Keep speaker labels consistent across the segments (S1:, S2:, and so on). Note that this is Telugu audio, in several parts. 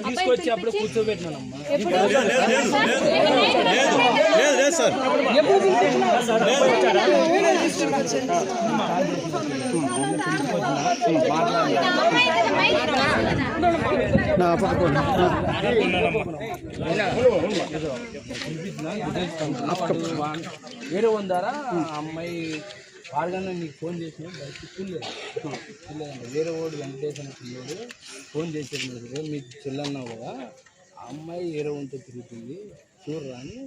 S1: తీసుకొచ్చి అప్పుడు కూర్చోబెట్టినానమ్మా. వేరే ఉందారా అమ్మాయి వాడగానే నీకు ఫోన్ చేసిన బయటకు చూడలేదండి. వేరే వాడు వెంకటేష్ అని పిల్లడు ఫోన్ చేసేది మీరు మీకు చెల్లన్నావు కదా, ఆ అమ్మాయి వేరే ఉంటే తిరుగుతుంది చూడరా అని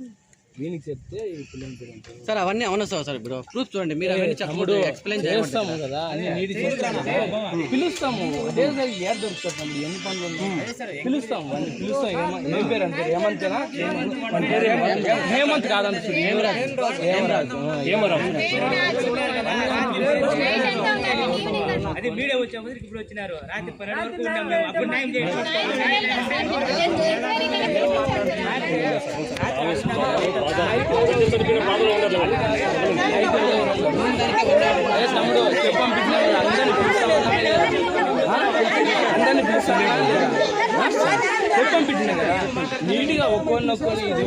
S1: వీనికి చెప్తే ఈ పిల్లలు తిరుగుతుంది
S2: సార్. అవన్నీ అవునా సార్? ఇప్పుడు ప్రూఫ్ చూడండి, మీరు అవన్నీ ఎక్స్ప్లెయిన్ చేస్తాము
S1: కదా, అన్ని నీటి పిలుస్తాము. అదేసారి ఏర్ దొరుకుతాం, ఎన్ని పనులు పిలుస్తాము, అన్ని పిలుస్తాం. ఏం పేరు అంటారు? ఏమంతేనా? హేమంత్ కాదంట,
S3: అది మీడియా వచ్చాము, ఇప్పుడు వచ్చినారు. రాత్రి 12 వరకు ఉన్నాం మేము. అప్పుడు న్యాయం చేయాలి.
S1: తమ్ముడు చెప్పంపించినా కదా నీట్గా ఒక్కొక్కరి ఇది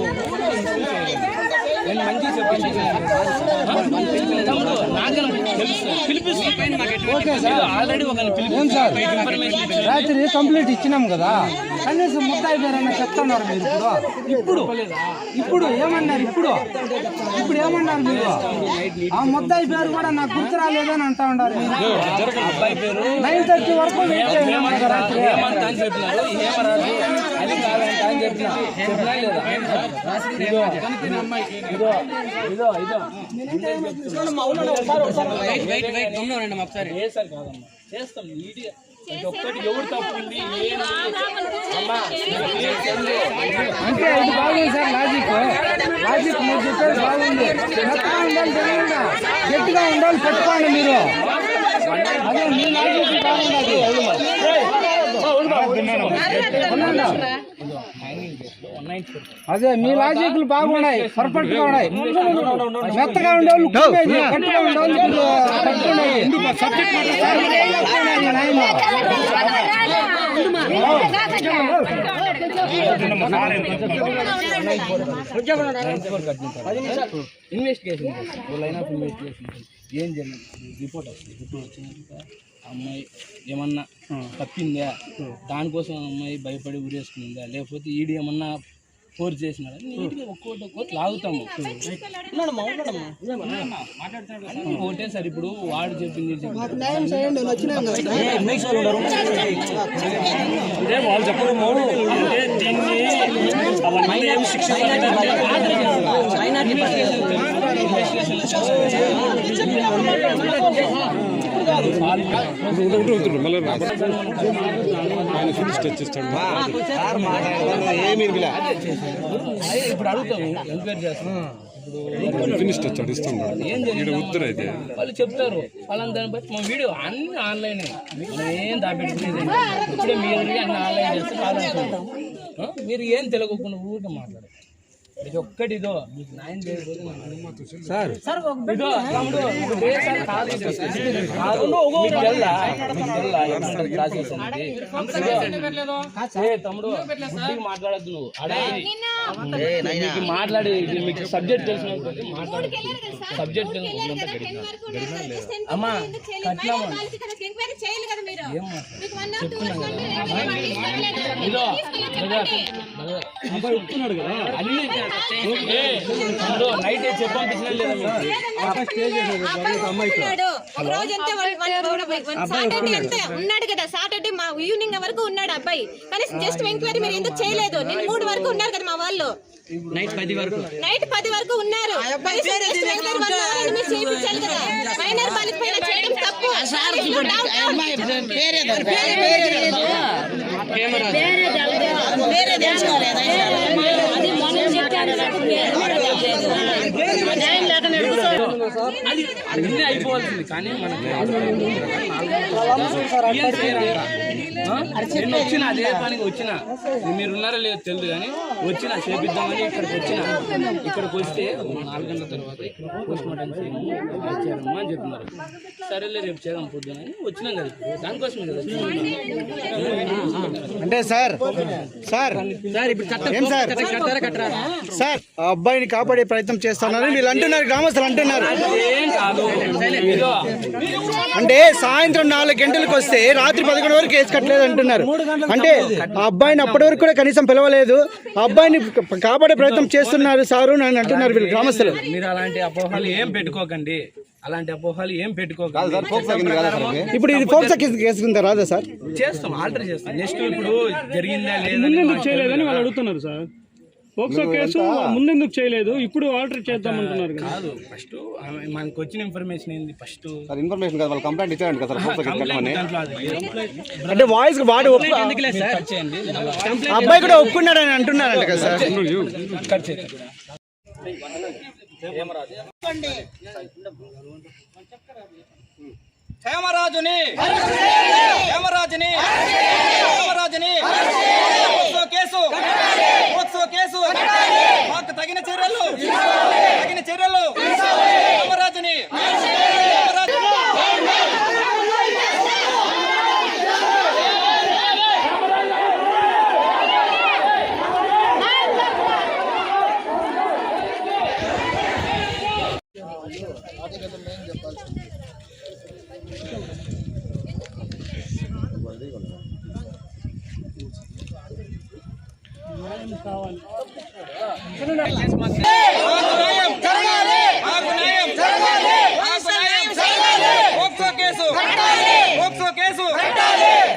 S1: నేను మంచిగా చెప్పండి. ఆల్రెడీ ఒక రాత్రి కంప్లీట్ ఇచ్చినాం కదా, కనీసం ముద్దాయి పేరైనా చెప్తున్నారు మీరు. ఇప్పుడు ఇప్పుడు ఏమన్నారు? ఇప్పుడు ఏమన్నారు మీరు? ఆ ముద్దాయి పేరు కూడా నాకు గుర్తు రాలేదని అంటా ఉన్నారు. అబ్బాయి పేరు 9:30 వరకు హేమంత్ అని చెప్పినారు. హేమరాజు అది కాదంట అని చెప్పినా లేదా? ఇదో ఇదో ఇదో ఇదో సార్ కాదమ్మా, చేస్తాం నీట్గా. ఒక్కటి ఎవరు తప్పుంది అంటే ఇది బాగుంది సార్. లాజిక్ మీరు చెప్పేది బాగుంది. మెత్తగా ఉండాలి, తెలియదా? గట్టిగా ఉండాలి, పట్టుకోండి మీరు. అదే మీ లాజిక్ బాగుంది. అదే మీ లాజిక్లు బాగున్నాయి, పర్ఫెక్ట్ గా ఉన్నాయి. మెత్తగా ఉండేవాళ్ళు గట్టిగా ఉండేవాళ్ళు ఇన్వెస్టిగేషన్ లైన్ ఆఫ్ ఇన్వెస్టిగేషన్ ఏం జరిగింది? రిపోర్ట్ వస్తుంది. రిపోర్ట్ వచ్చినాక అమ్మాయి ఏమన్నా తప్పిందా, దానికోసం అమ్మాయి భయపడి ఊరేసుకుందా, లేకపోతే ఈడు ఏమన్నా ఫోర్స్ చేసినాడా, నీట్గా ఒక్కొక్కటి లాగుతాము. ఒకటే సార్, ఇప్పుడు వాడు చెప్పింది వాళ్ళు చెప్పడం ఇప్పుడు అడుగుతాము, ఎంక్వైరీ చేస్తాం. వాళ్ళు చెప్తారు వాళ్ళని, దాన్ని బట్టి మా వీడియో అన్ని ఆన్లైన్, ఏం దాపెట్టుకునేది. ఇప్పుడే మీరు అన్ని ఆన్లైన్ చేస్తే కాదంటారు. మీరు ఏం తెలియకుండా ఊరికే మాట్లాడారు. ఇది ఒక్కటి ఇదో మీకు న్యాయం చేయకపోతే ఇదో తమ్ముడు తమ్ముడు మాట్లాడద్దు నువ్వు. మీకు మాట్లాడి మీకు సబ్జెక్ట్ తెలిసిన సబ్జెక్ట్ అమ్మా కట్టినామా ఇదో ఒప్పుకున్నాడు కదా అన్ని నైట్ చెప్పంపించిన
S4: ఉన్నాడు కదా సాటర్డే మా ఈవినింగ్ వరకు ఉన్నాడు అబ్బాయి, కానీ జస్ట్ ఎంక్వైరీ మీరు ఎందుకు చేయలేదు? నేను 3 వరకు ఉన్నారు కదా మా వాళ్ళు, నైట్ 10 వరకు ఉన్నారు. మైనర్ బాలిక పైన చేయడం తప్పు. అది మనం
S2: అది అన్నీ అయిపోవాల్సింది కానీ మనకి నేను వచ్చిన అదే పనికి వచ్చిన మీరు ఉన్నారో లేదో తెలియదు కానీ వచ్చిన చేపిద్దామని ఇక్కడికి వస్తే 4 గంటల తర్వాత ఇక్కడ పోస్ట్ మార్టం చేయాలమ్మా అని చెప్తున్నారు. సరేలే రేపు చేద్దాం పొద్దున అని వచ్చినాం కదా, దానికోసమే కదా.
S5: అంటే సార్
S2: ఇప్పుడు కట్టరా
S5: సార్ ఆ అబ్బాయిని కాపాడే ప్రయత్నం చేస్తానని వీళ్ళు అంటున్నారు, గ్రామస్తులు అంటున్నారు.
S2: ఏం కాదు.
S5: అంటే సాయంత్రం 4 గంటలకు వస్తే రాత్రి 11 వరకు కేసు కట్టలేదు అంటున్నారు. అంటే ఆ అబ్బాయిని అప్పటి వరకు కూడా కనీసం పిలవలేదు, ఆ అబ్బాయిని కాపాడే ప్రయత్నం చేస్తున్నారు సారు అని అంటున్నారు వీళ్ళు గ్రామస్తులు.
S2: మీరు అలాంటి అపోహలు ఏం పెట్టుకోకండి,
S5: ఇప్పుడు ఇది ఫోక్సో కేసు కింద రాదా సార్?
S2: చేస్తాం, ఆల్టర్ చేస్తాం. నెక్స్ట్ ఇప్పుడు జరిగిందా లేదా
S6: చేయలేదని వాళ్ళు అడుగుతున్నారు సార్. పోక్సో కేసు ముందెందుకు చేయలేదు, ఇప్పుడు ఆల్టర్ చేద్దామంటున్నారు
S2: కాదు. ఫస్ట్ మనకు వచ్చిన ఇన్ఫర్మేషన్ ఏంది, ఫస్ట్
S5: ఇన్ఫర్మేషన్ కాదు, వాళ్ళు కంప్లైంట్ ఇచ్చారంట కదా సార్.
S2: దాంట్లో
S5: అంటే వాయిస్ వాడు
S2: చేయండి.
S5: అబ్బాయి కూడా ఒప్పుకున్నాడని అంటున్నారంట కదా సార్.
S1: హేమరాజుని పోక్సో కేసు మాకు తగిన చర్యలు హేమరాజుని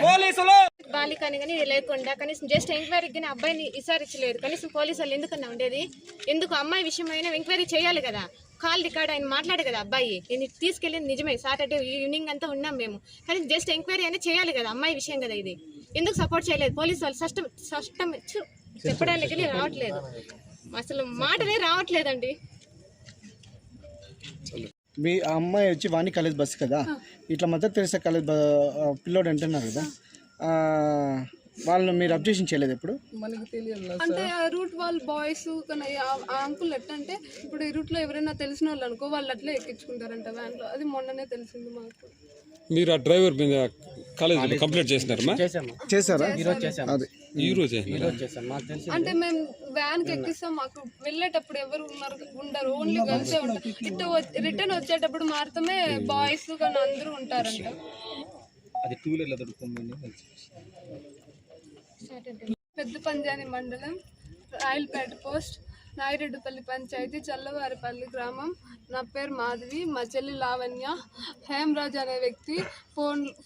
S1: పోలీసులు
S4: బాలికని కానీ లేకుండా కనీసం జస్ట్ ఎంక్వైరీకి కానీ అబ్బాయిని విచారించలేదు. కనీసం పోలీసు వాళ్ళు ఎందుకన్నా ఉండేది? ఎందుకు అమ్మాయి విషయమైనా ఎంక్వైరీ చేయాలి కదా. కాల్ రికార్డ్ ఆయన మాట్లాడే కదా అబ్బాయి, నేను తీసుకెళ్ళింది నిజమే, సాటర్డే ఈవినింగ్ అంతా ఉన్నాం మేము, కానీ జస్ట్ ఎంక్వైరీ అనేది చేయాలి కదా, అమ్మాయి విషయం కదా ఇది. ఎందుకు సపోర్ట్ చేయలేదు పోలీసు వాళ్ళు? సష్టం చెప్పడానికి రావట్లేదు, అసలు మాటలే రావట్లేదండి.
S5: మీ ఆ అమ్మాయి వచ్చి వాణి కాలేజ్ బస్సు కదా, ఇట్లా మదర్ తెరిసా కాలేజ్ పిల్లోడు అంటున్నారు కదా, వాళ్ళని మీరు అబ్జెక్షన్ చేయలేదు ఎప్పుడు?
S7: అంటే ఆ రూట్ వాళ్ళు బాయ్స్ కానీ ఆ అంకుల్ ఎట్లంటే ఇప్పుడు ఈ రూట్లో ఎవరైనా తెలిసిన వాళ్ళు అనుకో వాళ్ళు అట్లే ఎక్కించుకుంటారంట వ్యాన్లో. అది మొన్ననే తెలిసింది మాకు.
S6: మీరు ఆ డ్రైవర్ మీద కాలేజ్ కంప్లీట్ చేసినారమ్మా?
S5: చేశారా?
S6: ఈ రోజే
S7: అంటే మేము వ్యాన్ కి ఎక్కిస్తాం, మాకు వెళ్ళేటప్పుడు ఎవరు ఉండరు, ఓన్లీ గర్ల్సే ఉంటారు. ఇటు రిటర్న్ వచ్చేటప్పుడు మాత్రమే బాయ్స్ కానీ అందరూ ఉంటారంట. పెద్ద పంజాని మండలం, రాయలపేట పోస్ట్, నాయిరెడ్డిపల్లి పంచాయతీ, చల్లవారిపల్లి గ్రామం. నా పేరు మాధవి, మా చెల్లి లావణ్య. హేమరాజ్ అనే వ్యక్తి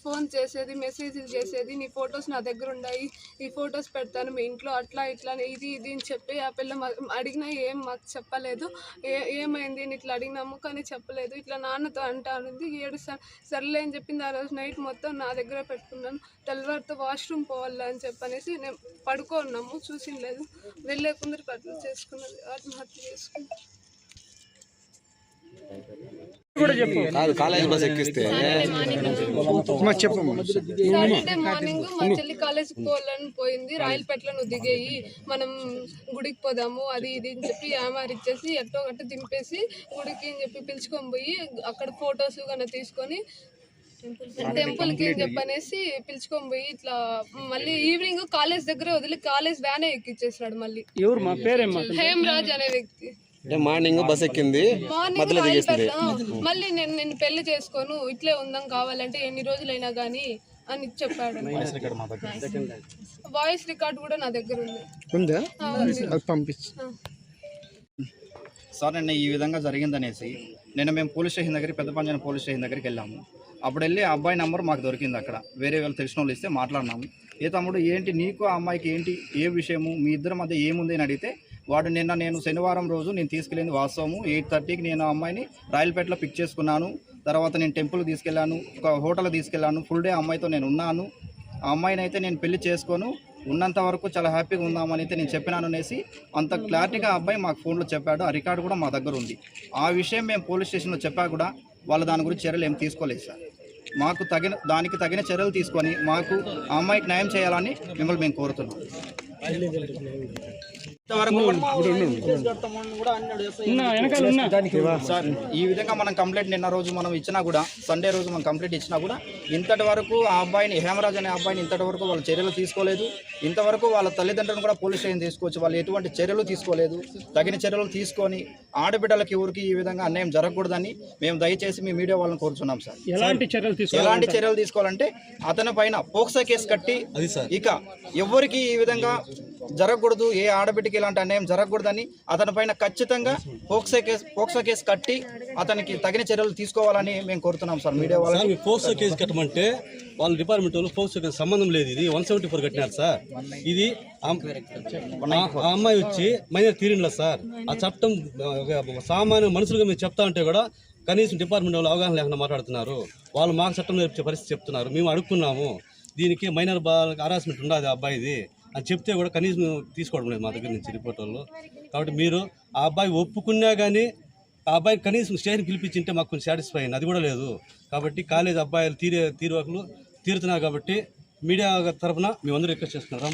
S7: ఫోన్ చేసేది, మెసేజ్లు చేసేది, నీ ఫొటోస్ నా దగ్గర ఉన్నాయి, ఈ ఫొటోస్ పెడతాను మీ ఇంట్లో, అట్లా ఇట్లా ఇది అని చెప్పి ఆ పిల్ల అడిగినా ఏం మాకు చెప్పలేదు. ఏమైంది అని ఇట్లా అడిగినాము కానీ చెప్పలేదు. ఇట్లా నాన్నతో అంటానుంది, సర్లే అని చెప్పింది. ఆ రోజు నైట్ మొత్తం నా దగ్గర పెట్టుకున్నాను. తెల్లవారితో వాష్రూమ్ పోవాలా అని చెప్పనేసి నేను పడుకోన్నాము, చూసిండలేదు. వెళ్ళే కొందరు అట్లా చేసుకున్నది, ఆత్మహత్య చేసుకున్నాను.
S5: కాలేజ్ బస్ ఎక్కిస్తే
S7: సాటర్డే మార్నింగ్ మా చెల్లి కాలేజ్కి పోవాలని పోయింది. రాయలపేటలో నువ్వు దిగేయి, మనం గుడికి పోదాము అది ఇది అని చెప్పి ఇచ్చేసి ఎట్టో గట్ట దింపేసి గుడికి అని చెప్పి పిలుచుకొని పోయి అక్కడ ఫొటోస్ కన్నా తీసుకొని టెంపుల్కి అని చెప్పనేసి పిలుచుకొని పోయి ఇట్లా మళ్ళీ ఈవినింగ్ కాలేజ్ దగ్గర వదిలి కాలేజ్ వ్యానే ఎక్కిచ్చేసాడు. మళ్ళీ హేమరాజ్ అనే వ్యక్తి
S5: మార్నింగ్ బస్ ఎక్కింది,
S7: మళ్ళీ నేను పెళ్లి చేసుకోను, ఇట్లే ఉందాం కావాలంటే ఎన్ని రోజులైనా గానీ అని చెప్పాడు. వాయిస్ రికార్డ్ కూడా నా దగ్గర ఉంది.
S8: సార్ నిన్న ఈ విధంగా జరిగిందనేసి మేము పోలీస్ స్టేషన్ దగ్గర, పెద్ద పంజాని పోలీస్ స్టేషన్ దగ్గరికి వెళ్ళాము. అప్పుడు వెళ్ళి ఆ అబ్బాయి నెంబర్ మాకు దొరికింది. అక్కడ వేరే వాళ్ళు తెలిసిన వాళ్ళు ఇస్తే మాట్లాడినాము. ఏ తమ్ముడు ఏంటి నీకు ఆ అమ్మాయికి ఏంటి ఏ విషయము, మీ ఇద్దరి మధ్య ఏముంది అని అడిగితే వాడు నేను శనివారం రోజు నేను తీసుకెళ్ళింది వాస్తవము, 8:30కి నేను ఆ అమ్మాయిని రాయలపేటలో పిక్ చేసుకున్నాను. తర్వాత నేను టెంపుల్కి తీసుకెళ్ళాను, ఒక హోటల్ తీసుకెళ్ళాను, ఫుల్ డే అమ్మాయితో నేను ఉన్నాను. ఆ అమ్మాయిని అయితే నేను పెళ్లి చేసుకోను, ఉన్నంత వరకు చాలా హ్యాపీగా ఉందామని అయితే నేను చెప్పినాను అనేసి అంత క్లారిటీగా ఆ అబ్బాయి మాకు ఫోన్లో చెప్పాడు. ఆ రికార్డు కూడా మా దగ్గర ఉంది. ఆ విషయం మేము పోలీస్ స్టేషన్లో చెప్పా కూడా వాళ్ళు దాని గురించి చర్యలు ఏం తీసుకోలేదు సార్. మాకు దానికి తగిన చర్యలు తీసుకొని మాకు ఆ అమ్మాయికి న్యాయం చేయాలని మిమ్మల్ని మేము కోరుతున్నాం. సార్ ఈ విధంగా మనం కంప్లైంట్ నిన్న రోజు మనం ఇచ్చినా కూడా, సండే రోజు మనం కంప్లైంట్ ఇచ్చినా కూడా ఇంతటి వరకు ఆ అబ్బాయిని, హేమరాజ్ అనే అబ్బాయిని ఇంతటి వరకు వాళ్ళు చర్యలు తీసుకోలేదు. ఇంతవరకు వాళ్ళ తల్లిదండ్రులను కూడా పోలీస్ స్టేషన్ తీసుకొచ్చి వాళ్ళు ఎటువంటి చర్యలు తీసుకోలేదు. తగిన చర్యలు తీసుకొని ఆడబిడ్డలకి ఊరికి ఈ విధంగా అన్యాయం జరగకూడదని మేము దయచేసి మీ మీడియా వాళ్ళని కోరుచున్నాం సార్.
S6: ఎలాంటి
S8: చర్యలు తీసుకోవాలంటే అతని పైన పోక్సో కేసు కట్టి ఇక ఎవరికి ఈ విధంగా జరగకూడదు, ఏ ఆడబిడ్డకి ఇలాంటి అన్యాయం జరగకూడదని అతని పైన ఖచ్చితంగా పోక్సో కేసు కట్టి అతనికి తగిన చర్యలు తీసుకోవాలని మేము కోరుతున్నాం సార్ మీడియా వాళ్ళని.
S9: పోక్సో కేసు కట్టమంటే వాళ్ళ డిపార్ట్మెంట్ వాళ్ళు పోక్సో కేసు సంబంధం లేదు. ఇది 174 కట్టినారు సార్. ఇది ఆ అమ్మాయి వచ్చి మైనర్ తీరిండ్ల సార్. ఆ చట్టం సామాన్య మనుషులుగా మీరు చెప్తా ఉంటే కూడా కనీసం డిపార్ట్మెంట్ వాళ్ళు అవగాహన లేకుండా మాట్లాడుతున్నారు. వాళ్ళు మాకు చట్టం నేర్పించే పరిస్థితి చెప్తున్నారు. మేము అడుక్కున్నాము దీనికి మైనర్ హరాస్మెంట్ ఉండదు అబ్బాయిది అని చెప్తే కూడా కనీసం తీసుకోవడం లేదు మా దగ్గర నుంచి రిపోర్ట్ వాళ్ళు. కాబట్టి మీరు ఆ అబ్బాయి ఒప్పుకున్నా కానీ ఆ అబ్బాయి కనీసం స్టేషన్ పిలిపించింటే మాకు కొంచెం సాటిస్ఫై అయింది. అది కూడా లేదు. కాబట్టి కాలేజ్ అబ్బాయిలు తీరుతున్నారు. కాబట్టి మీడియా తరఫున మేమందరూ రిక్వెస్ట్ చేస్తున్నాం.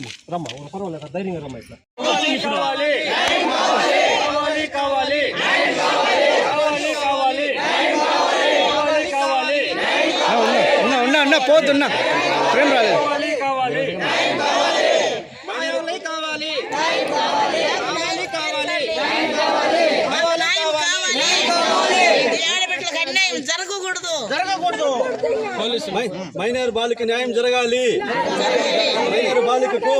S5: పోతున్నా ప్రేమ్ రాలేదు. మైనర్ బాలిక న్యాయం జరగాలి. మైనర్ బాలికకు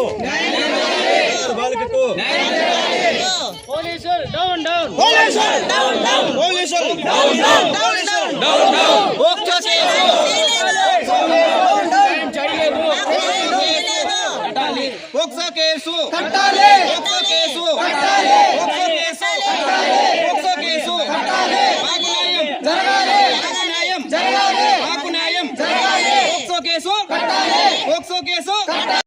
S8: పోక్సో కేసు కట్టాలి. పోక్సో కేసు కట్టాలి. పోక్సో కేసు కట్టాలి. పోక్సో కేసు కట్టాలి. మాకు న్యాయం జరగాలి. న్యాయం జరగాలి. మాకు న్యాయం జరగాలి. పోక్సో కేసు కట్టాలి. పోక్సో కేసు కట్టాలి.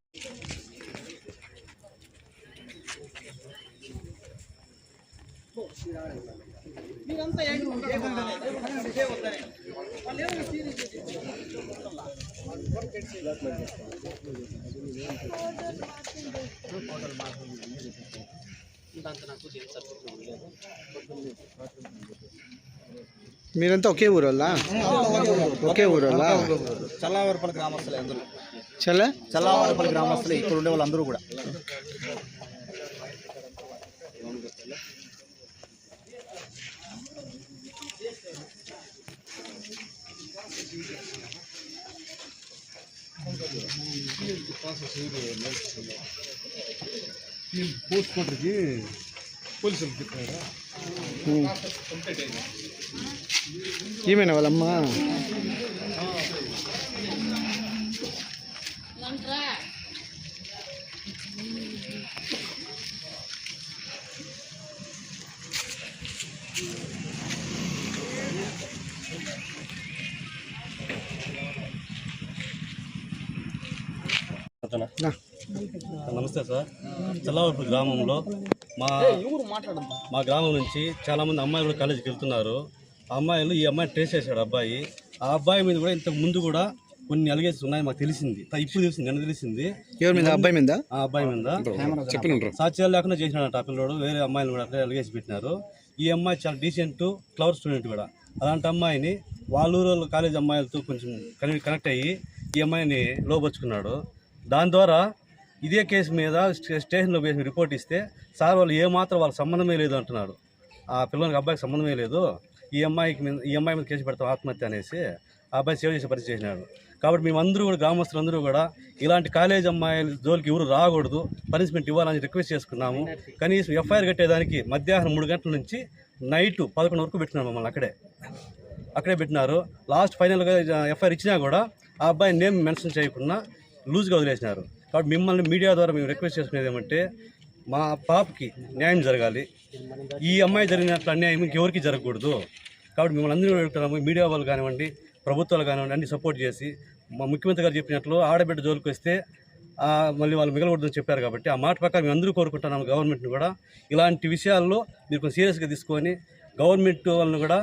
S5: మీరంతా ఒకే ఊరోళ్ళా? ఒకే ఊరోళ్ళా?
S8: చల్లావరపల్లి గ్రామస్తులే అందరూ.
S5: చల్లావరపల్లి
S8: గ్రామస్తులే ఇక్కడ ఉండే వాళ్ళందరూ కూడా.
S5: ఏమైనా వాళ్ళమ్మా
S9: నమస్తే సార్. చల్లవరపు గ్రామంలో మా గ్రామం నుంచి చాలామంది అమ్మాయిలు కాలేజీకి వెళ్తున్నారు. ఆ అమ్మాయిలు ఈ అమ్మాయిని ట్రేస్ చేశాడు అబ్బాయి. ఆ అబ్బాయి మీద కూడా ఇంతకు ముందు కూడా కొన్ని అలిగేషన్స్ ఉన్నాయి మాకు తెలిసింది. ఇప్పుడు తెలిసింది, నిన్న తెలిసింది.
S5: ఎవరి మీద? అబ్బాయి మీద.
S9: ఆ అబ్బాయి మీద సాక్ష్యాలు లేకుండా చేసినాడు ఆ పిల్లడు. వేరే అమ్మాయిలు కూడా అట్లా అలిగేసి పెట్టినారు. ఈ అమ్మాయి చాలా డీసెంట్, క్లవర్ స్టూడెంట్ కూడా. అలాంటి అమ్మాయిని వాళ్ళ ఊరు కాలేజ్ అమ్మాయిలతో కొంచెం కనెక్ట్ అయ్యి ఈ అమ్మాయిని లోపరుచుకున్నాడు. దాని ద్వారా ఇదే కేసు మీద స్టేషన్లో వేసి రిపోర్ట్ ఇస్తే సార్ వాళ్ళు ఏమాత్రం వాళ్ళకి సంబంధమే లేదు అంటున్నారు. ఆ పిల్లలకి అబ్బాయికి సంబంధమే లేదు, ఈ అమ్మాయి మీద కేసు పెడతాం ఆత్మహత్య అనేసి ఆ అబ్బాయి సేవ చేసే పరిస్థితి చేసినాడు. కాబట్టి మేమందరూ కూడా గ్రామస్తులందరూ కూడా ఇలాంటి కాలేజ్ అమ్మాయిల జోలికి ఎవరు రాకూడదు, పనిష్మెంట్ ఇవ్వాలని రిక్వెస్ట్ చేసుకున్నాము. కనీసం ఎఫ్ఐఆర్ కట్టేదానికి మధ్యాహ్నం 3 గంటల నుంచి నైట్ 11 వరకు పెట్టినారు మమ్మల్ని. అక్కడే పెట్టినారు. లాస్ట్ ఫైనల్గా ఎఫ్ఐఆర్ ఇచ్చినా కూడా ఆ అబ్బాయి నేమ్ మెన్షన్ చేయకుండా లూజ్గా వదిలేసినారు. కాబట్టి మిమ్మల్ని మీడియా ద్వారా మేము రిక్వెస్ట్ చేసుకునేది ఏమంటే మా పాపకి న్యాయం జరగాలి. ఈ అమ్మాయి జరిగినట్లు అన్యాయం ఇంకెవరికి జరగకూడదు. కాబట్టి మిమ్మల్ని అందరూ అడుగుతున్నాము, మీడియా వాళ్ళు కానివ్వండి, ప్రభుత్వాలు కానివ్వండి, అన్ని సపోర్ట్ చేసి మా ముఖ్యమంత్రి గారు చెప్పినట్లు ఆడబిడ్డ జోలికి వస్తే మళ్ళీ వాళ్ళు మిగలకూడదని చెప్పారు కాబట్టి ఆ మాట ప్రకారం మేము అందరూ కోరుకుంటున్నాము గవర్నమెంట్ని కూడా ఇలాంటి విషయాల్లో మీరు కొంచెం సీరియస్గా తీసుకొని గవర్నమెంట్ వాళ్ళని కూడా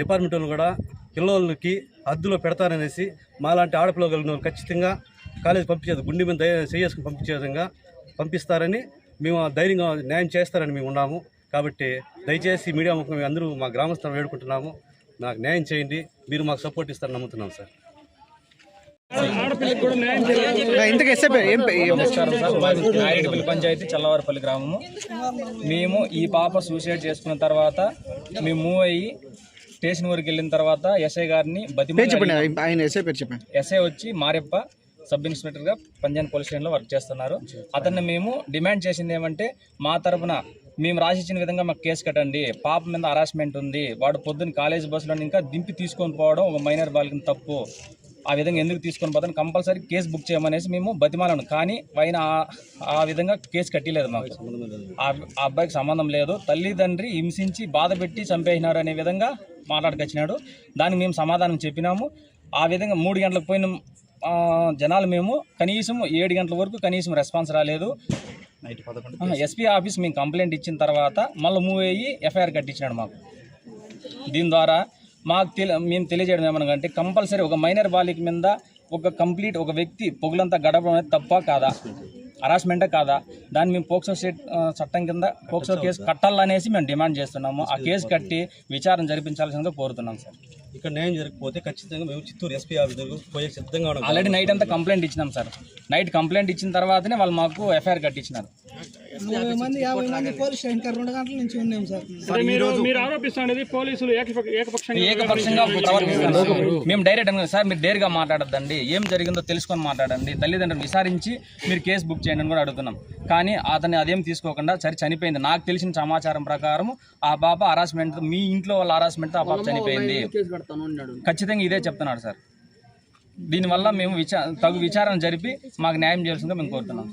S9: డిపార్ట్మెంట్ వాళ్ళని కూడా పిల్లలకి హద్దులో పెడతారనేసి మాలాంటి ఆడపిల్లలు కలిగిన వాళ్ళు ఖచ్చితంగా కాలేజ్ పంపించేది గుండె మీద చేసుకుని పంపించే విధంగా పంపిస్తారని మేము ధైర్యంగా న్యాయం చేస్తారని మేము ఉన్నాము. కాబట్టి దయచేసి మీడియా ముఖంగా అందరూ మా గ్రామస్తులను వేడుకుంటున్నాము, నాకు న్యాయం చేయండి, మీరు మాకు సపోర్ట్ ఇస్తారని నమ్ముతున్నాం సార్.
S10: నాయుడుపల్లి పంచాయతీ చల్లవారిపల్లి గ్రామము. మేము ఈ పాప సూసైడ్ చేసుకున్న తర్వాత మేము మూవ్ అయ్యి స్టేషన్ వరకు వెళ్ళిన తర్వాత ఎస్ఐ గారిని ఎస్ఐ వచ్చి మారెప్ప సబ్ ఇన్స్పెక్టర్గా పంజాన్ పోలీస్ స్టేషన్లో వర్క్ చేస్తున్నారు. అతన్ని మేము డిమాండ్ చేసింది ఏమంటే మా తరఫున మేము రాసిచ్చిన విధంగా మాకు కేసు కట్టండి, పాప మీద హరాస్మెంట్ ఉంది, వాడు పొద్దున్న కాలేజ్ బస్సులో ఇంకా దింపి తీసుకొని పోవడం ఒక మైనర్ బాలికని తప్పు, ఆ విధంగా ఎందుకు తీసుకొని పోతాను, కంపల్సరీ కేసు బుక్ చేయమనేసి మేము బతిమాలను. కానీ ఆయన ఆ విధంగా కేసు కట్టలేదు. మాకు ఆ అబ్బాయికి సంబంధం లేదు, తల్లిదండ్రి హింసించి బాధ పెట్టి చంపేసినారు అనే విధంగా మాట్లాడుకొచ్చినాడు. దానికి మేము సమాధానం చెప్పినాము. ఆ విధంగా 3 గంటలకు పోయిన జనాలు మేము కనీసం 7 గంటల వరకు కనీసం రెస్పాన్స్ రాలేదు. ఎస్పీ ఆఫీస్ మేము కంప్లైంట్ ఇచ్చిన తర్వాత మళ్ళీ మూవ్ అయ్యి ఎఫ్ఐఆర్ కట్టించినాడు మాకు. దీని ద్వారా మేము తెలియజేయడం ఏమనగంటే కంపల్సరీ ఒక మైనర్ బాలిక మీద ఒక వ్యక్తి పొగులంతా గడపడం అనేది తప్ప కాదా, హరాస్మెంటే కాదా, దాన్ని మేము పోక్సో చట్టం కింద పోక్సో కేసు కట్టాలనేసి మేము డిమాండ్ చేస్తున్నాము. ఆ కేసు కట్టి విచారణ జరిపించాల్సిందిగా కోరుతున్నాం సార్.
S9: ఇక్కడ న్యాయం జరగకపోతే ఖచ్చితంగా మేము చిత్తూరు ఎస్పీ ఆఫీస్ పోయే సిద్ధంగా ఉన్నాం.
S10: ఆల్రెడీ నైట్ అంతా కంప్లైంట్ ఇచ్చినాం సార్. నైట్ కంప్లైంట్ ఇచ్చిన తర్వాతనే వాళ్ళు మాకు ఎఫ్ఐఆర్ కట్టించినారు.
S1: 50 మంది పోలీస్ స్టేషన్ 2 గంటల నుంచి ఉన్నాం సార్.
S6: మీరు ఆరోపిస్తున్నది పోలీసులు
S10: ఏకపక్షంగా మేము డైరెక్ట్ అనుకున్నాం సార్, మీరు డైరెక్ట్గా మాట్లాడద్దండి, ఏం జరిగిందో తెలుసుకొని మాట్లాడండి, తల్లిదండ్రులు విచారించి మీరు కేసు బుక్ చేయండి అని కూడా అడుగుతున్నాం. కానీ అతన్ని అదేం తీసుకోకుండా సరే చనిపోయింది. నాకు తెలిసిన సమాచారం ప్రకారం ఆ పాప హరాస్మెంట్, మీ ఇంట్లో వాళ్ళ హరాస్మెంట్తో ఆ పాప చనిపోయింది, ఖచ్చితంగా ఇదే చెప్తున్నాడు సార్. దీనివల్ల మేము తగు విచారణ జరిపి మాకు న్యాయం చేయాల్సిందిగా మేము కోరుతున్నాం.